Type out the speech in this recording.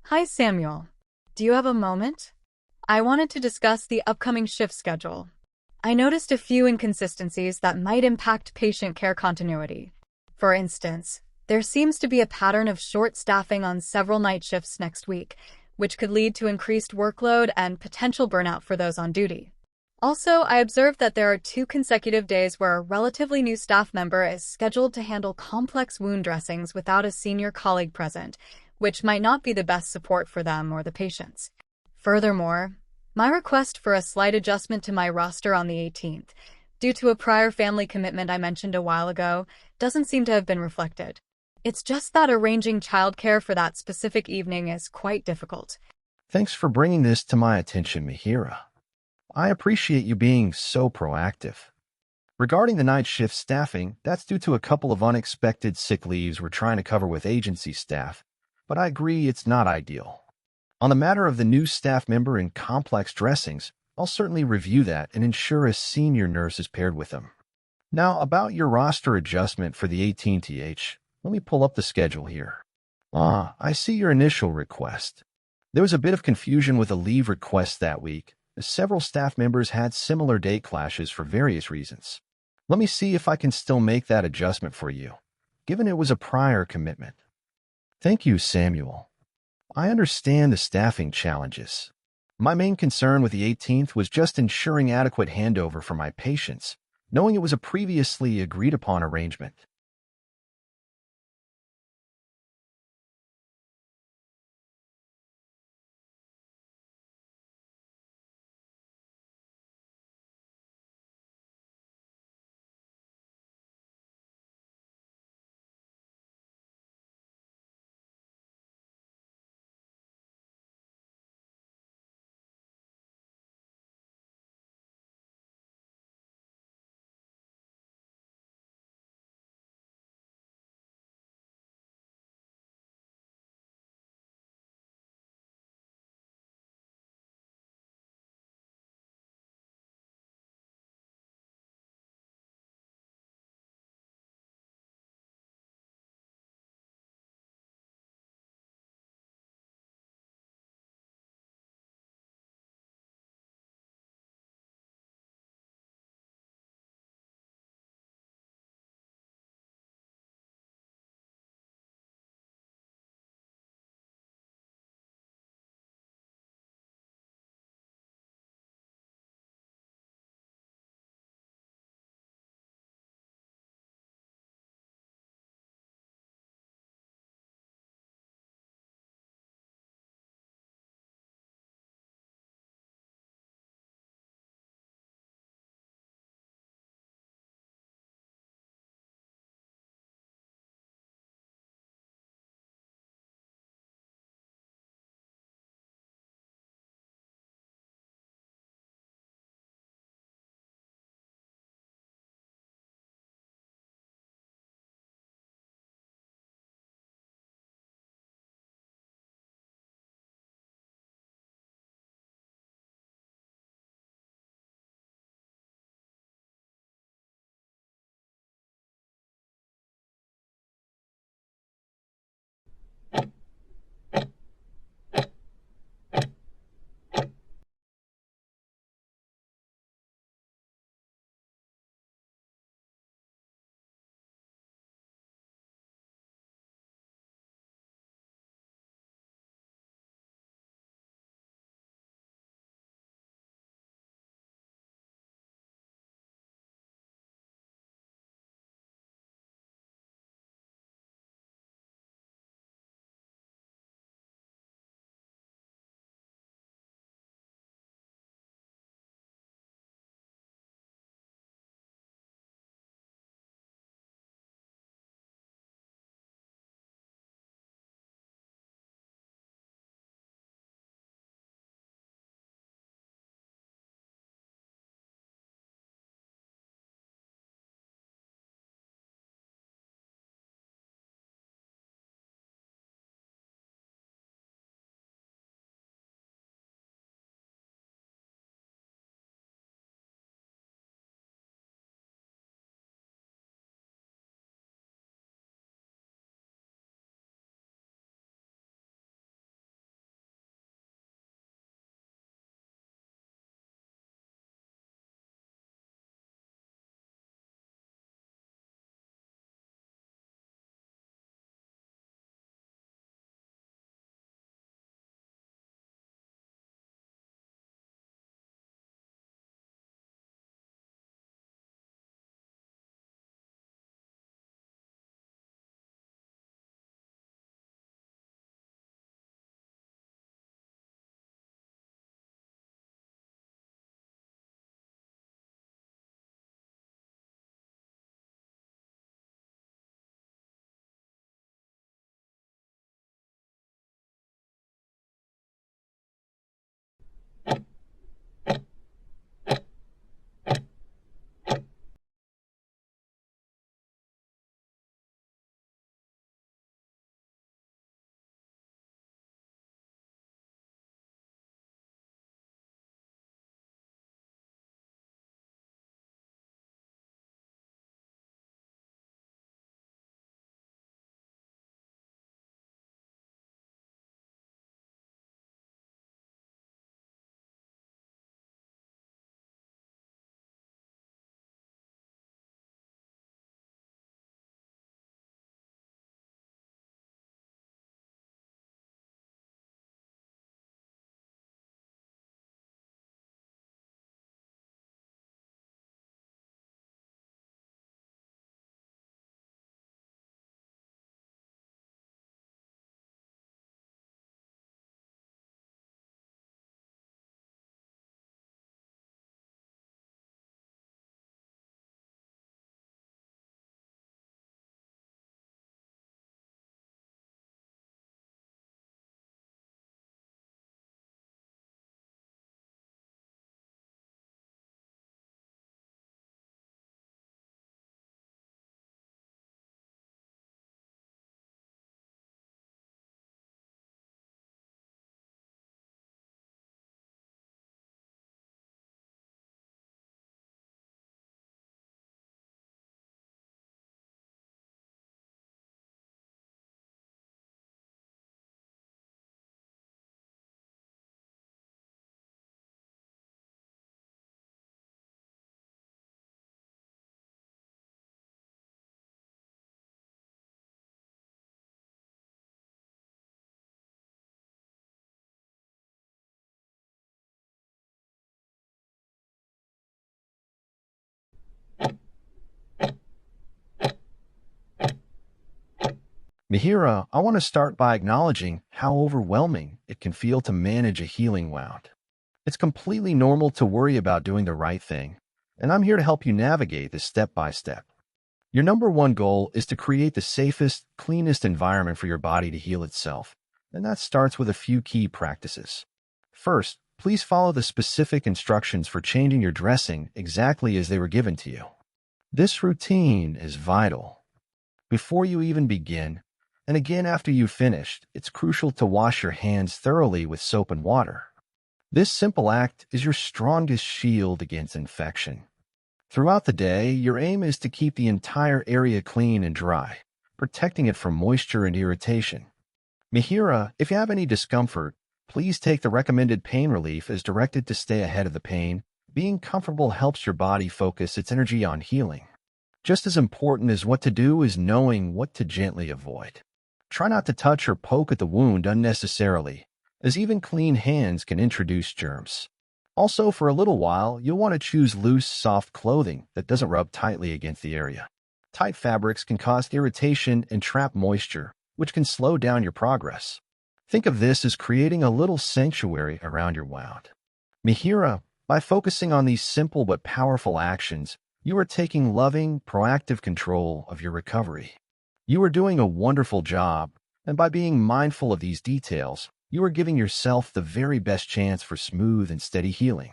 Hi, Samuel. Do you have a moment? I wanted to discuss the upcoming shift schedule. I noticed a few inconsistencies that might impact patient care continuity. For instance, there seems to be a pattern of short staffing on several night shifts next week, which could lead to increased workload and potential burnout for those on duty. Also, I observed that there are 2 consecutive days where a relatively new staff member is scheduled to handle complex wound dressings without a senior colleague present, which might not be the best support for them or the patients. Furthermore, my request for a slight adjustment to my roster on the 18th, due to a prior family commitment I mentioned a while ago, doesn't seem to have been reflected. It's just that arranging childcare for that specific evening is quite difficult. Thanks for bringing this to my attention, Mihira. I appreciate you being so proactive. Regarding the night shift staffing, that's due to a couple of unexpected sick leaves we're trying to cover with agency staff, but I agree it's not ideal. On the matter of the new staff member in complex dressings, I'll certainly review that and ensure a senior nurse is paired with them. Now, about your roster adjustment for the 18th, let me pull up the schedule here. I see your initial request. There was a bit of confusion with a leave request that week, as several staff members had similar date clashes for various reasons. Let me see if I can still make that adjustment for you, given it was a prior commitment. Thank you, Samuel. I understand the staffing challenges. My main concern with the 18th was just ensuring adequate handover for my patients, knowing it was a previously agreed upon arrangement. Mihira, I want to start by acknowledging how overwhelming it can feel to manage a healing wound. It's completely normal to worry about doing the right thing, and I'm here to help you navigate this step by step. Your number one goal is to create the safest, cleanest environment for your body to heal itself, and that starts with a few key practices. First, please follow the specific instructions for changing your dressing exactly as they were given to you. This routine is vital. Before you even begin, and again after you've finished, it's crucial to wash your hands thoroughly with soap and water. This simple act is your strongest shield against infection. Throughout the day, your aim is to keep the entire area clean and dry, protecting it from moisture and irritation. Mihira, if you have any discomfort, please take the recommended pain relief as directed to stay ahead of the pain. Being comfortable helps your body focus its energy on healing. Just as important as what to do is knowing what to gently avoid. Try not to touch or poke at the wound unnecessarily, as even clean hands can introduce germs. Also, for a little while, you'll want to choose loose, soft clothing that doesn't rub tightly against the area. Tight fabrics can cause irritation and trap moisture, which can slow down your progress. Think of this as creating a little sanctuary around your wound. Mihira, by focusing on these simple but powerful actions, you are taking loving, proactive control of your recovery. You are doing a wonderful job, and by being mindful of these details, you are giving yourself the very best chance for smooth and steady healing.